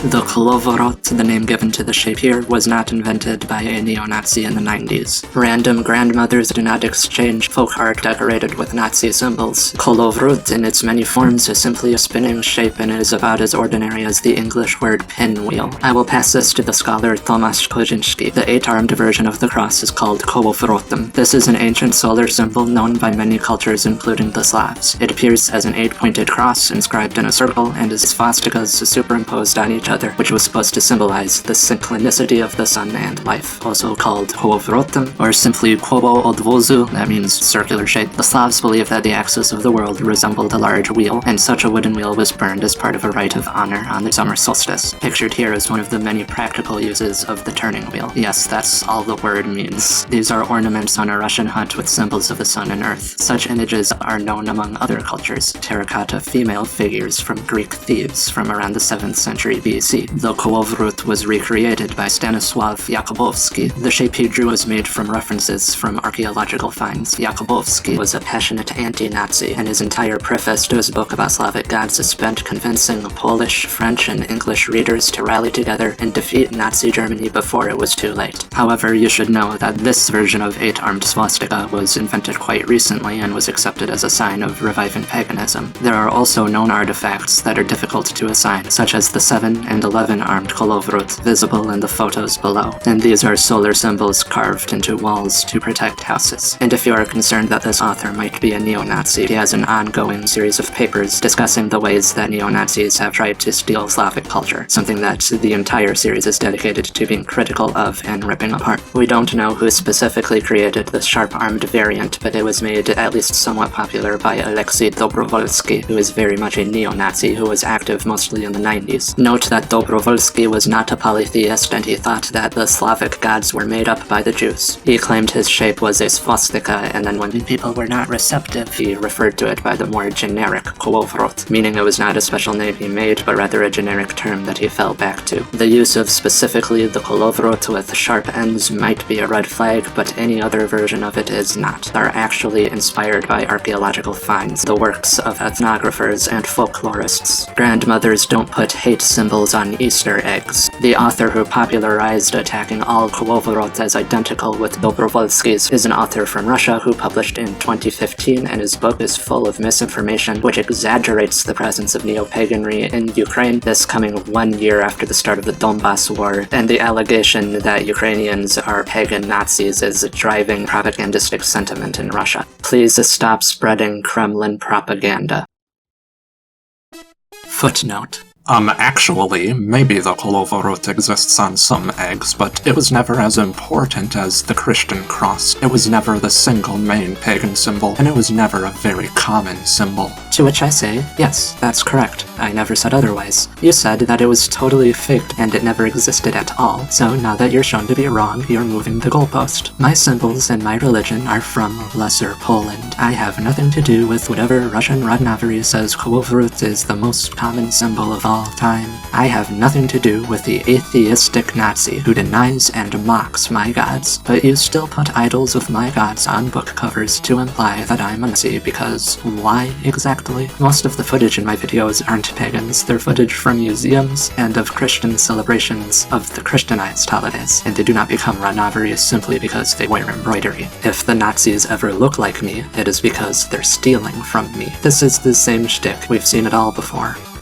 The kołowrót, the name given to the shape here, was not invented by a neo-Nazi in the 90s. Random grandmothers do not exchange folk art decorated with Nazi symbols. Kołowrót, in its many forms, is simply a spinning shape and is about as ordinary as the English word pinwheel. I will pass this to the scholar Tomasz Kozinski. The 8-armed version of the cross is called kołowrotem. This is an ancient solar symbol known by many cultures including the Slavs. It appears as an 8-pointed cross inscribed in a circle and is swastikas superimposed on each other, which was supposed to symbolize the synchronicity of the sun and life. Also called kołowrotem, or simply koło odwozu, that means circular shape. The Slavs believed that the axis of the world resembled a large wheel, and such a wooden wheel was burned as part of a rite of honor on the summer solstice. Pictured here is one of the many practical uses of the turning wheel. Yes, that's all the word means. These are ornaments on a Russian hut with symbols of the sun and earth. Such images are known among other cultures. Terracotta female figures from Greek thieves from around the 7th century BC. The kołowrót was recreated by Stanisław Jakubowski. The shape he drew was made from references from archaeological finds. Jakubowski was a passionate anti-Nazi, and his entire preface to his book about Slavic gods is spent convincing Polish, French, and English readers to rally together and defeat Nazi Germany before it was too late. However, you should know that this version of 8-armed swastika was invented quite recently and was accepted as a sign of reviving paganism. There are also known artifacts that are difficult to assign, such as the 7 and 11-armed kołowrót visible in the photos below, and these are solar symbols carved into walls to protect houses. And if you are concerned that this author might be a neo-Nazi, he has an ongoing series of papers discussing the ways that neo-Nazis have tried to steal Slavic culture, something that the entire series is dedicated to being critical of and ripping apart. We don't know who specifically created the sharp-armed variant, but it was made at least somewhat popular by Alexei Dobrowolski, who is very much a neo-Nazi who was active mostly in the 90s. Note that Dobrowolski was not a polytheist, and he thought that the Slavic gods were made up by the Jews. He claimed his shape was a swastika, and then when people were not receptive, he referred to it by the more generic kołowrót, meaning it was not a special name he made, but rather a generic term that he fell back to. The use of specifically the kołowrót with sharp ends might be a red flag, but any other version of it is not. They are actually inspired by archaeological finds, the works of ethnographers and folklorists. Grandmothers don't put hate symbols on Easter eggs. The author who popularized attacking all kołowrót as identical with Dobrowolski's is an author from Russia who published in 2015, and his book is full of misinformation which exaggerates the presence of neo-paganry in Ukraine, this coming 1 year after the start of the Donbass war, and the allegation that Ukrainians are pagan Nazis is driving propagandistic sentiment in Russia. Please stop spreading Kremlin propaganda. Footnote. Actually, maybe the kołowrót exists on some eggs, but it was never as important as the Christian cross. It was never the single main pagan symbol, and it was never a very common symbol. To which I say, yes, that's correct. I never said otherwise. You said that it was totally faked and it never existed at all, so now that you're shown to be wrong, you're moving the goalpost. My symbols and my religion are from Lesser Poland. I have nothing to do with whatever Russian Radnavary says kołowrót is the most common symbol of all time. I have nothing to do with the atheistic Nazi who denies and mocks my gods, but you still put idols of my gods on book covers to imply that I'm a Nazi because why exactly? Most of the footage in my videos aren't pagans, they're footage from museums and of Christian celebrations of the Christianized holidays, and they do not become Radnavary simply because they wear embroidery. If the Nazis ever look like me, it is because they're stealing from me. This is the same shtick, we've seen it all before.